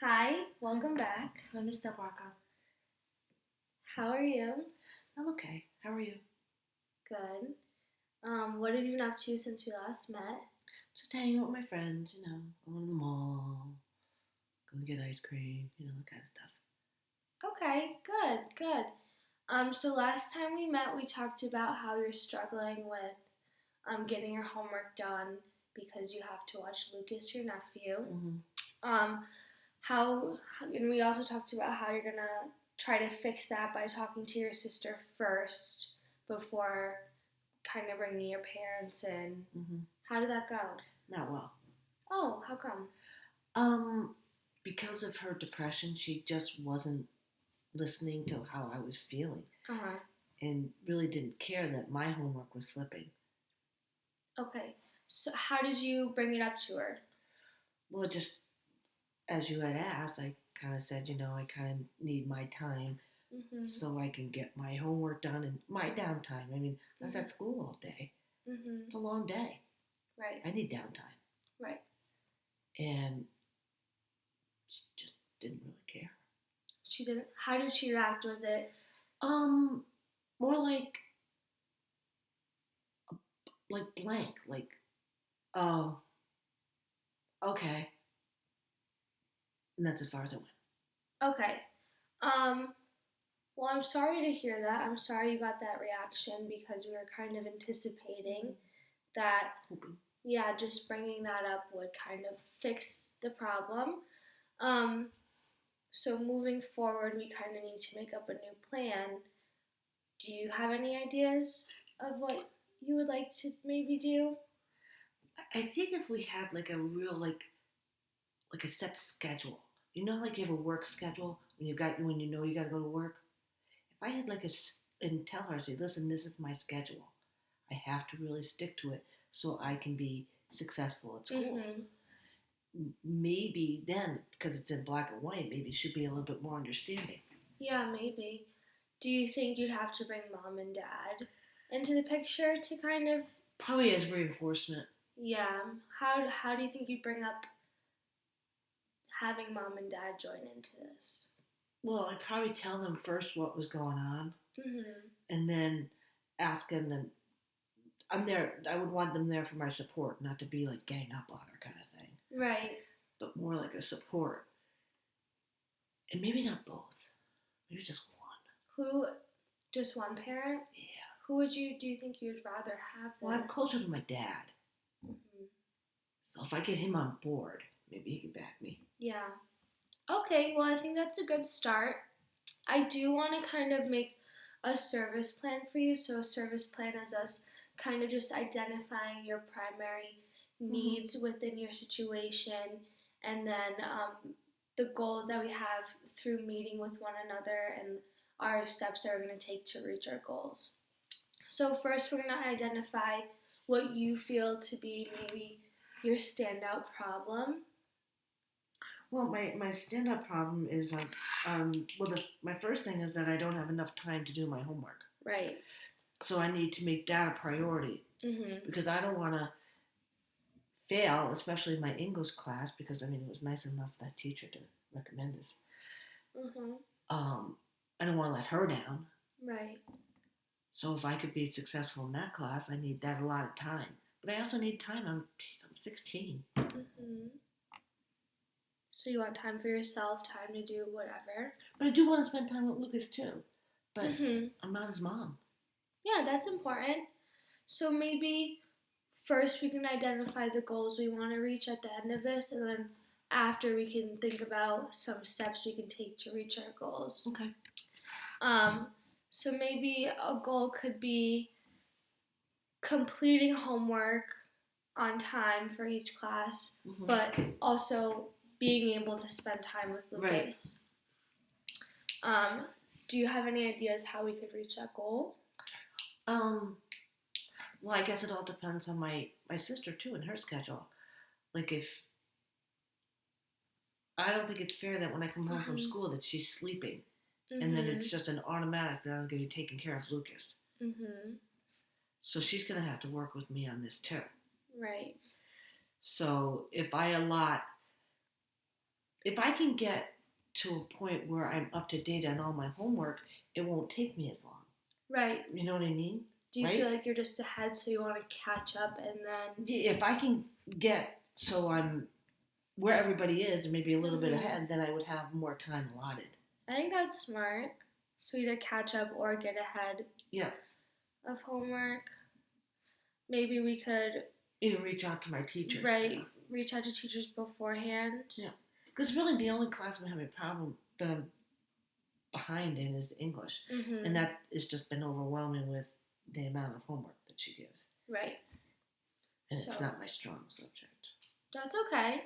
Hi, welcome back. Hi, Miss DelBrocco. How are you? I'm okay. How are you? Good. What have you been up to since we last met? Just hanging out with my friends, going to the mall, going to get ice cream, that kind of stuff. Okay, good. So last time we met, we talked about how you're struggling with getting your homework done because you have to watch Lucas, your nephew. Mm-hmm. Um, and we also talked about how you're gonna try to fix that by talking to your sister first before kind of bringing your parents in. Mm-hmm. How did that go? Not well. Oh, how come? Um, because of her depression, she just wasn't listening to how I was feeling Uh-huh. and really didn't care that my homework was slipping. Okay. So how did you bring it up to her? Well, just as you had asked, I kind of said, I kind of need my time Mhm. so I can get my homework done and my downtime. I mean, I was at school all day. Mhm. It's a long day. Right. I need downtime. Right. And she just didn't really care. She didn't. How did she react? Was it? Um, More like blank, like, oh, okay, and that's as far as it went. Okay. Um. Well, I'm sorry to hear that. I'm sorry you got that reaction because we were kind of anticipating that. Hoping. Yeah, just bringing that up would kind of fix the problem. Um. So moving forward, we kind of need to make up a new plan. Do you have any ideas of what you would like to maybe do? I think if we had like a real like a set schedule, like you have a work schedule when you know you got to go to work. If I had and tell her, say, listen, this is my schedule. I have to really stick to it so I can be successful at school. Mm-hmm. Maybe then, because it's in black and white, maybe it should be a little bit more understanding. Yeah, maybe. Do you think you'd have to bring mom and dad into the picture to kind of? Probably as reinforcement. Yeah. How do you think you'd bring up having mom and dad join into this? Well, I'd probably tell them first what was going on, Mm-hmm. and then ask them. And I'm there. I would want them there for my support, not to be like gang up on her kind of thing, Right. but more like a support. And maybe not both. Maybe just one. Who? Just one parent? Yeah. Who would you do you think you'd rather have there? Well, I'm closer to my dad, Mm-hmm. so if I get him on board, maybe he can back me. Yeah. Okay. Well, I think that's a good start. I do want to kind of make a service plan for you. So a service plan is us kind of just identifying your primary needs within your situation, and then the goals that we have through meeting with one another and our steps that we're going to take to reach our goals. So first, we're going to identify what you feel to be maybe your standout problem. Well, my stand up problem is my first thing is that I don't have enough time to do my homework. Right. So I need to make that a priority Mm-hmm. because I don't want to fail, especially my English class, because I mean, it was nice enough that teacher to recommend this. Mm-hmm. I don't want to let her down. Right. So if I could be successful in that class, I need that a lot of time. But I also need time. I'm 16. Mm-hmm. So you want time for yourself, time to do whatever. But I do want to spend time with Lucas too. But Mm-hmm. I'm not his mom. Yeah, that's important. So maybe first we can identify the goals we want to reach at the end of this, and then after we can think about some steps we can take to reach our goals. Okay. Um, so maybe a goal could be completing homework on time for each class, but also being able to spend time with Lucas. Right. Do you have any ideas how we could reach that goal? Well, I guess it all depends on my sister too and her schedule. Like if I don't think it's fair that when I come home from school that she's sleeping, and then it's just an automatic that I'm going to be taking care of Lucas. So she's going to have to work with me on this too. Right. So if I allot if I can get to a point where I'm up to date on all my homework, it won't take me as long. Right. You know what I mean? Do you Right? feel like you're just ahead, so you want to catch up and then? If I can get so I'm where everybody is, or maybe a little bit ahead, then I would have more time allotted. I think that's smart. So either catch up or get ahead. Yeah. Of homework. Maybe we could even reach out to my teachers. Right. Reach out to teachers beforehand. Yeah. Because really the only class I'm having a problem that I'm behind in is English. Mm-hmm. And that has just been overwhelming with the amount of homework that she gives. Right. And it's not my strong subject. That's okay.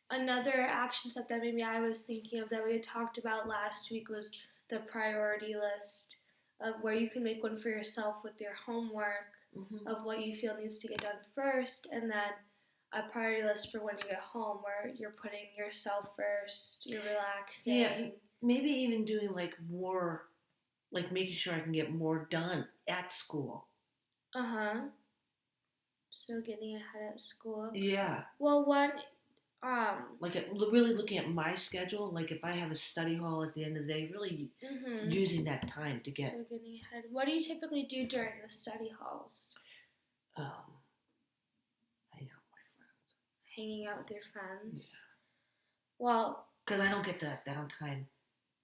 Another action step that maybe I was thinking of that we had talked about last week was the priority list of where you can make one for yourself with your homework, of what you feel needs to get done first, and then a priority list for when you get home where you're putting yourself first, you're relaxing. Yeah, maybe even doing like more, like making sure I can get more done at school. Uh-huh. So getting ahead at school. Yeah. Well, like really looking at my schedule, like if I have a study hall at the end of the day, really using that time to get. So getting ahead. What do you typically do during the study halls? Hanging out with your friends. Yeah. Well, because I don't get that downtime.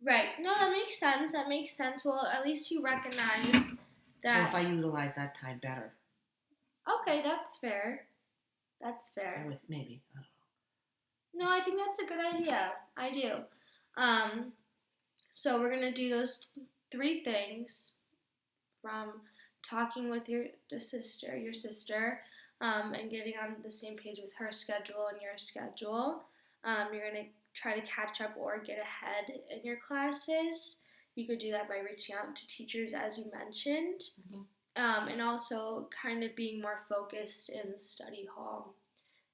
Right. No, that makes sense. That makes sense. Well, at least you recognize that. So if I utilize that time better. Okay, that's fair. That's fair. Maybe. I don't know. No, I think that's a good idea. I do. So we're gonna do those 3 things, from talking with your sister, and getting on the same page with her schedule and your schedule. You're gonna try to catch up or get ahead in your classes. You could do that by reaching out to teachers, as you mentioned, and also kind of being more focused in study hall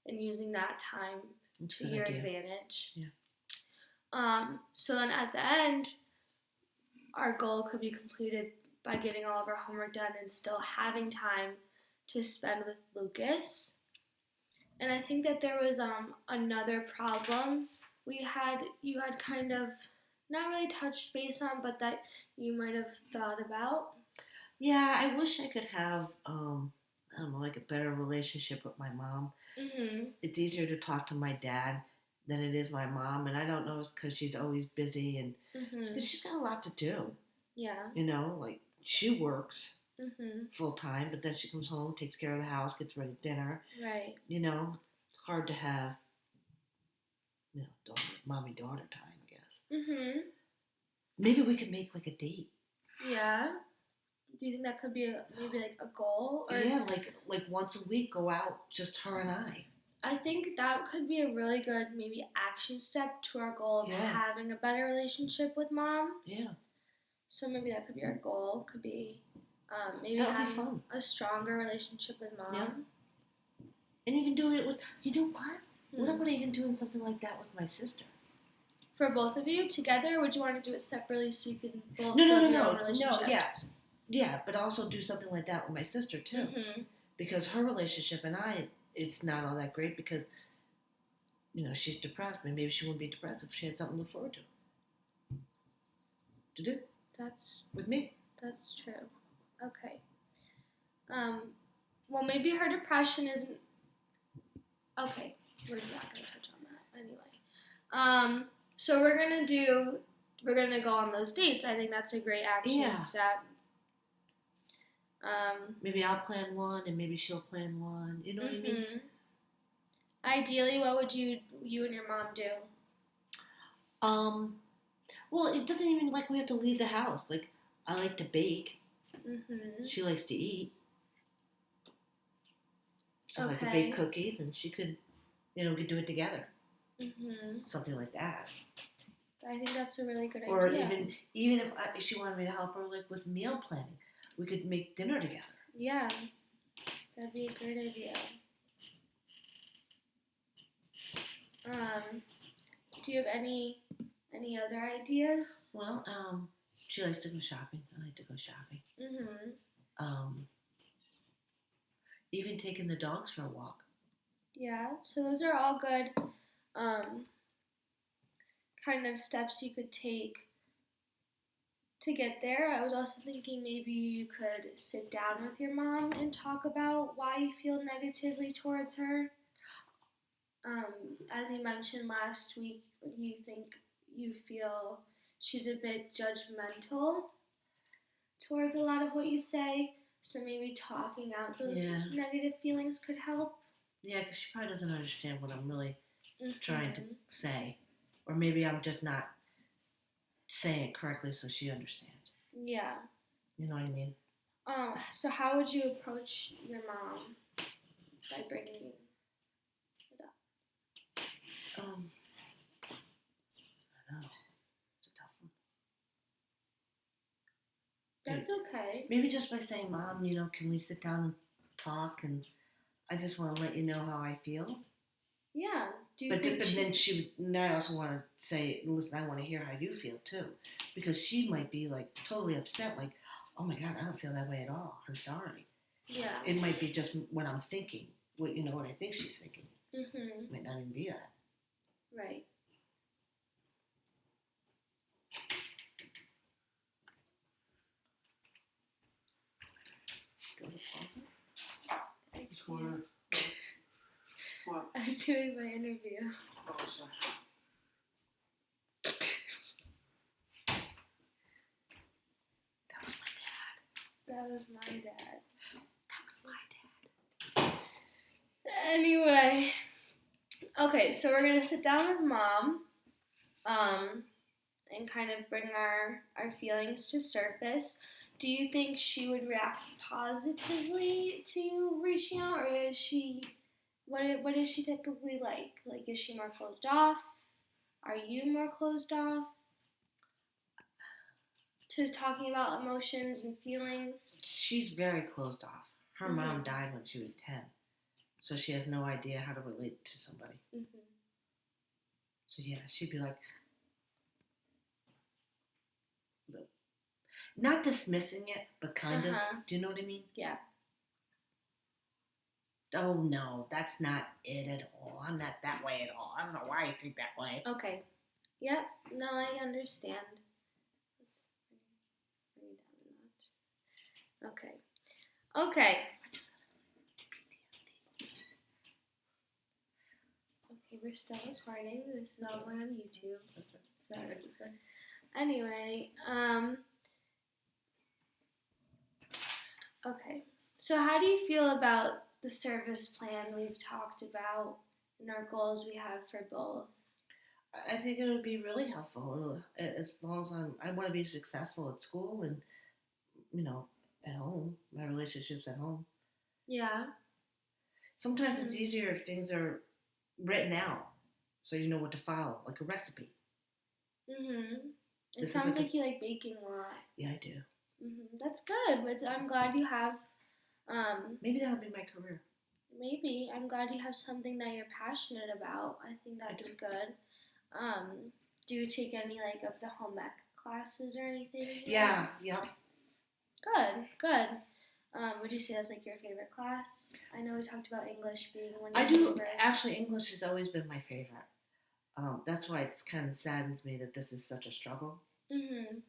and using that time to your advantage. Yeah. So then at the end, our goal could be completed by getting all of our homework done and still having time to spend with Lucas. And I think that there was another problem you had kind of not really touched base on, but that you might have thought about. Yeah, I wish I could have I don't know, like a better relationship with my mom. It's easier to talk to my dad than it is my mom, and I don't know if it's because she's always busy and because she's got a lot to do. Yeah. You know, like she works full time, but then she comes home, takes care of the house, gets ready dinner. Right. You know, it's hard to have, you know, mommy-daughter time, I guess. Maybe we could make like a date. Yeah. Do you think that could be maybe like a goal? Or yeah, like once a week, go out, just her and I. I think that could be a really good maybe action step to our goal of having a better relationship with mom. Yeah. So maybe that could be our goal. Could be maybe having a stronger relationship with mom. Yeah. And even doing it with, you know what? What about even doing something like that with my sister? For both of you together, or would you want to do it separately so you can both build your own relationships? No, yeah, but also do something like that with my sister too, because her relationship and I, it's not all that great because, you know, she's depressed. Maybe she wouldn't be depressed if she had something to look forward to do. That's with me. That's true. Okay. Well, maybe her depression isn't. Okay, we're not gonna touch on that anyway. So we're gonna go on those dates. I think that's a great action step. Maybe I'll plan one, and maybe she'll plan one. You know what I mean? Ideally, what would you and your mom do? Well, it doesn't even like we have to leave the house. Like, I like to bake. She likes to eat. So I could bake cookies, and she could, you know, we could do it together. Something like that. I think that's a really good idea. Or even if she wanted me to help her like with meal planning, we could make dinner together. Yeah, that'd be a great idea. Do you have any other ideas? Well, she likes to go shopping. I like to go shopping. Even taking the dogs for a walk. Yeah, so those are all good um, kind of steps you could take to get there. I was also thinking maybe you could sit down with your mom and talk about why you feel negatively towards her. As you mentioned last week, you think you feel she's a bit judgmental towards a lot of what you say. So maybe talking out those Yeah. negative feelings could help. Yeah, because she probably doesn't understand what I'm really trying to Mm-hmm. say. Or maybe I'm just not saying it correctly so she understands. Yeah. You know what I mean? So how would you approach your mom by bringing it up? I don't know. It's a tough one. That's okay. Maybe just by saying, Mom, can we sit down and talk? And I just want to let you know how I feel. Yeah. Do you But think then she would. And I also want to say, listen, I want to hear how you feel too, because she might be like totally upset, like, oh my God, I don't feel that way at all. I'm sorry. Yeah. It might be just what I'm thinking. What I think she's thinking. Mm-hmm. It might not even be that. Right. Go to pause it. What? I was doing my interview. Oh, sorry. That was my dad. That was my dad. That was my dad. Anyway. Okay, so we're gonna sit down with Mom, and kind of bring our feelings to surface. Do you think she would react positively to you reaching out, or is she what is she typically like? Like, is she more closed off? Are you more closed off to talking about emotions and feelings? She's very closed off. Her Mhm. mom died when she was 10, so she has no idea how to relate to somebody. Mm-hmm. So yeah, she'd be like, not dismissing it, but kind of. Do you know what I mean? Yeah. Oh no, that's not it at all. I'm not that way at all. I don't know why you think that way. Okay. Yep. No, I understand. Bring it down a notch. Okay. Okay. Okay, we're still recording. This is all going on YouTube. Sorry. Anyway, okay. So how do you feel about the service plan we've talked about and our goals we have for both? I think it would be really helpful as long as I want to be successful at school and at home, my relationships at home. Yeah. Sometimes it's easier if things are written out, so you know what to follow, like a recipe. Mhm. It This is sounds like like you like baking a lot. Yeah, I do. That's good. But I'm glad you have. Maybe that'll be my career. Maybe I'm glad you have something that you're passionate about. I think that's good. Do you take any like of the home ec classes or anything? Yeah. Yep. Good. Would you say that's like your favorite class? I know we talked about English being one of I your do. favorites. Actually, English has always been my favorite. That's why it's kind of saddens me that this is such a struggle. Mhm.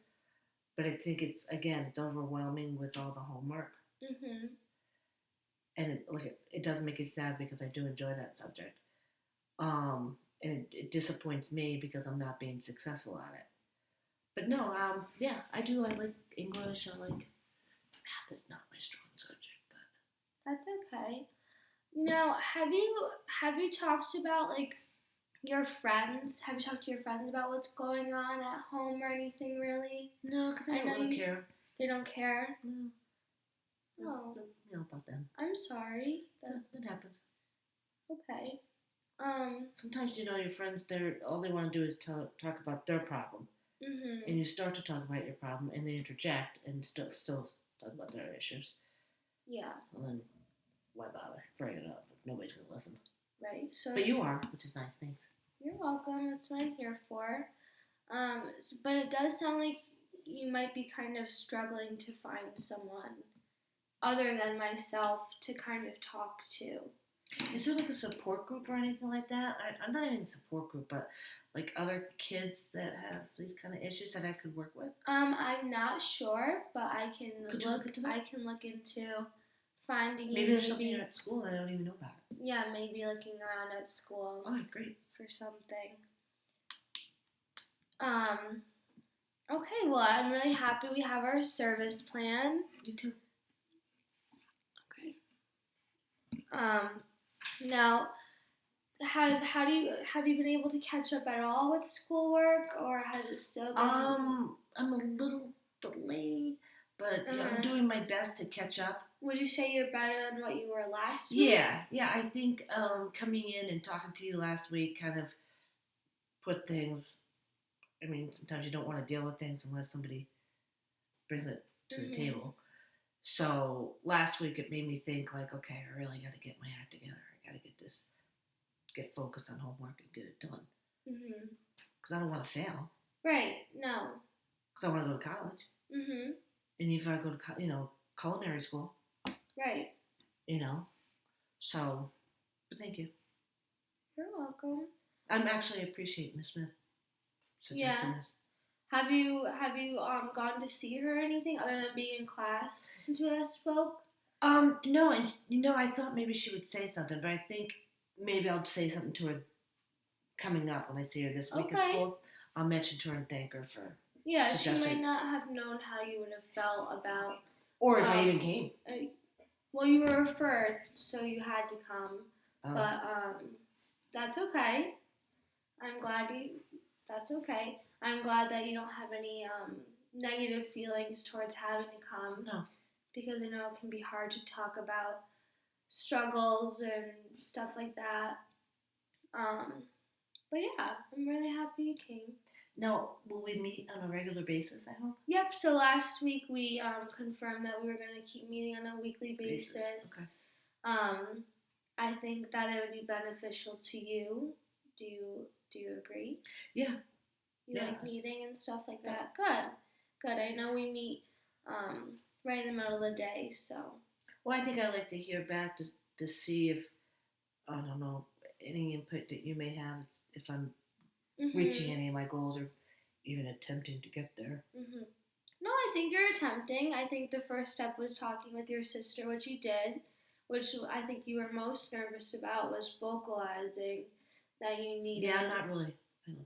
But I think it's overwhelming with all the homework. Mhm. And it does make it sad because I do enjoy that subject. And it disappoints me because I'm not being successful at it. But no, yeah, I do. I like English. I like math is not my strong subject, but That's okay. Now, have you talked about like your friends? Have you talked to your friends about what's going on at home or anything really? no, because I don't really care. They don't care. No. Oh, About them. I'm sorry. That happens. Okay. Sometimes your friends, all they want to do is talk about their problem, Mhm. and you start to talk about your problem, and they interject and still talk about their issues. Yeah. So then, why bother bringing it up if nobody's gonna listen? Right. So. But you are, which is nice. Thanks. You're welcome. That's what I'm here for. But it does sound like you might be kind of struggling to find someone other than myself to kind of talk to. Is there like a support group or anything like that? I'm not even a support group, but like other kids that have these kind of issues that I could work with. I'm not sure, but I can Could you look into that? I can look into finding Maybe you there's something at school that I don't even know about. yeah, maybe looking around at school Oh, great. for something. Um, okay, well, I'm really happy we have our service plan. Me too. Okay. Now, have you been able to catch up at all with schoolwork, or has it still been? I'm a little delayed, but you know, I'm Uh-huh. doing my best to catch up. Would you say you're better than what you were last week? Yeah. I think coming in and talking to you last week kind of put things. I mean, sometimes you don't want to deal with things unless somebody brings it to the table. So last week it made me think like, okay, I really got to get my act together. I got to get focused on homework and get it done. Because I don't want to fail. Right. No. Because I want to go to college. And if I go to culinary school. Right. So, but thank you. You're welcome. I'm actually appreciate Miss Smith suggesting this. Have you gone to see her or anything other than being in class since we last spoke? No, and I thought maybe she would say something, but I think maybe I'll say something to her coming up when I see her this week at school. I'll mention to her and thank her for suggesting. She might not have known how you would have felt about. Or if I even came. Well, you were referred, so you had to come. But that's okay. That's okay. I'm glad that you don't have any negative feelings towards having to come. No. Because I know it can be hard to talk about struggles and stuff like that. But yeah, I'm really happy you came. Now, will we meet on a regular basis, I hope? Yep, so last week we confirmed that we were going to keep meeting on a weekly basis. Okay. I think that it would be beneficial to you. Do you agree? Yeah. You like meeting and stuff like that? Good. I know we meet right in the middle of the day, so. Well, I think I'd like to hear back to see if, I don't know, any input that you may have, if I'm reaching any of my goals or even attempting to get there. No, I think you're attempting. I think the first step was talking with your sister, which you did, which I think you were most nervous about was vocalizing that you needed. Yeah, I don't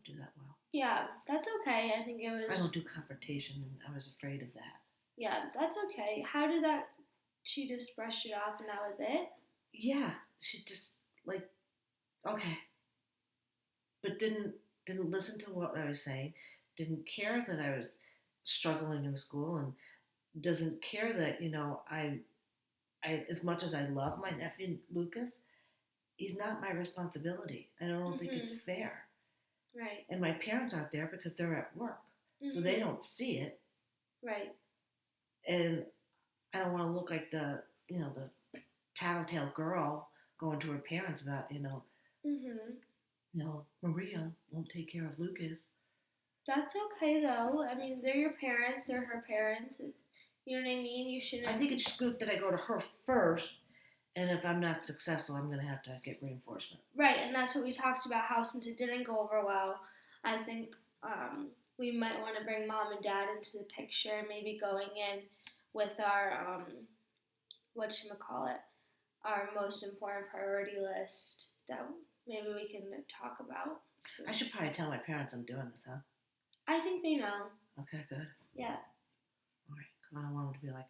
do that well. Yeah, that's okay. I think it was. I don't do confrontation, and I was afraid of that. Yeah, that's okay. How did that? She just brushed it off, and that was it. Yeah, she just okay, but didn't listen to what I was saying. Didn't care that I was struggling in school, and doesn't care that I as much as I love my nephew Lucas, he's not my responsibility. I don't think it's fair. Right. And my parents aren't there because they're at work, so they don't see it. Right. And I don't want to look like the tattletale girl going to her parents about Maria won't take care of Lucas. That's okay though. I mean, they're your parents. They're her parents. You know what I mean? You shouldn't. I think it's good that I go to her first. And if I'm not successful, I'm going to have to get reinforcement. Right, and that's what we talked about, how since it didn't go over well, I think we might want to bring mom and dad into the picture, maybe going in with our, our most important priority list that maybe we can talk about. I should probably tell my parents I'm doing this, huh? I think they know. Okay, good. Yeah. All right, because I don't want them to be like,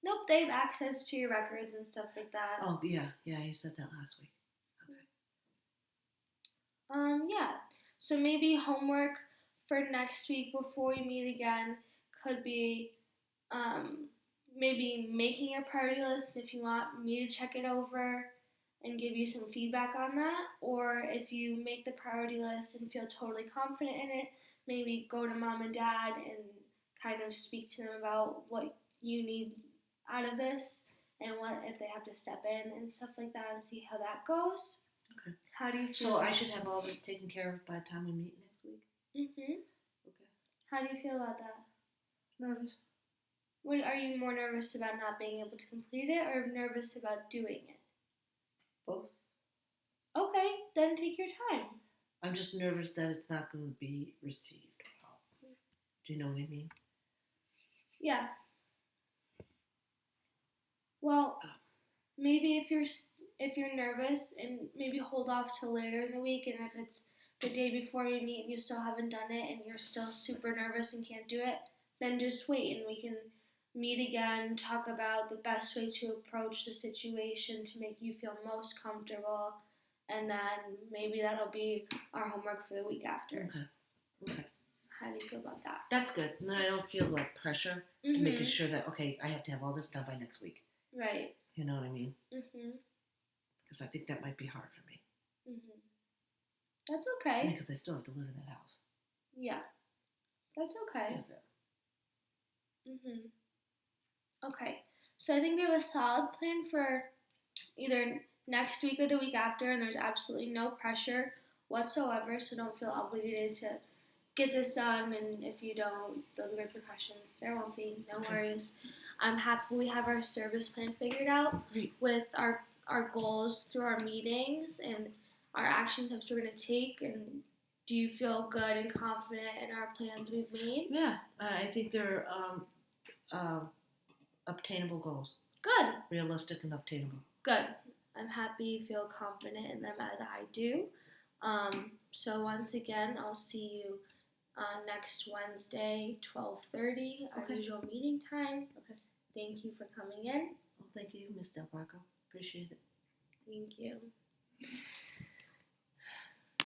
nope, they have access to your records and stuff like that. Oh, yeah, you said that last week. Okay. Yeah. So maybe homework for next week before we meet again could be maybe making a priority list if you want me to check it over and give you some feedback on that, or if you make the priority list and feel totally confident in it, maybe go to mom and dad and kind of speak to them about what you need out of this and what if they have to step in and stuff like that and see how that goes. Okay. How do you feel? So I should have all this taken care of by the time we meet next week? Okay. How do you feel about that? Nervous. Are you more nervous about not being able to complete it or nervous about doing it? Both. Okay, then take your time. I'm just nervous that it's not going to be received well. Do you know what I mean? Yeah. Well, maybe if you're nervous, and maybe hold off till later in the week, and if it's the day before you meet and you still haven't done it and you're still super nervous and can't do it, then just wait and we can meet again, talk about the best way to approach the situation to make you feel most comfortable, and then maybe that'll be our homework for the week after. Okay. How do you feel about that? That's good. And then I don't feel like pressure to making sure that, okay, I have to have all this done by next week. Right. You know what I mean? Mhm. Because I think that might be hard for me. Mhm. That's okay. Because I still have to live in that house. Yeah. That's okay. With it. Mhm. Okay. So I think we have a solid plan for either next week or the week after, and there's absolutely no pressure whatsoever. So don't feel obligated to get this done. And if you don't, there'll be repercussions. There won't be. No worries. I'm happy we have our service plan figured out Great. with our goals through our meetings and our action steps we're going to take. And do you feel good and confident in our plans we've made? Yeah, I think they're obtainable goals. Good. Realistic and obtainable. Good. I'm happy you feel confident in them as I do. So once again, I'll see you next Wednesday, 12:30, our usual meeting time. Okay. Thank you for coming in. Well, thank you, Miss DelBrocco. Appreciate it. Thank you.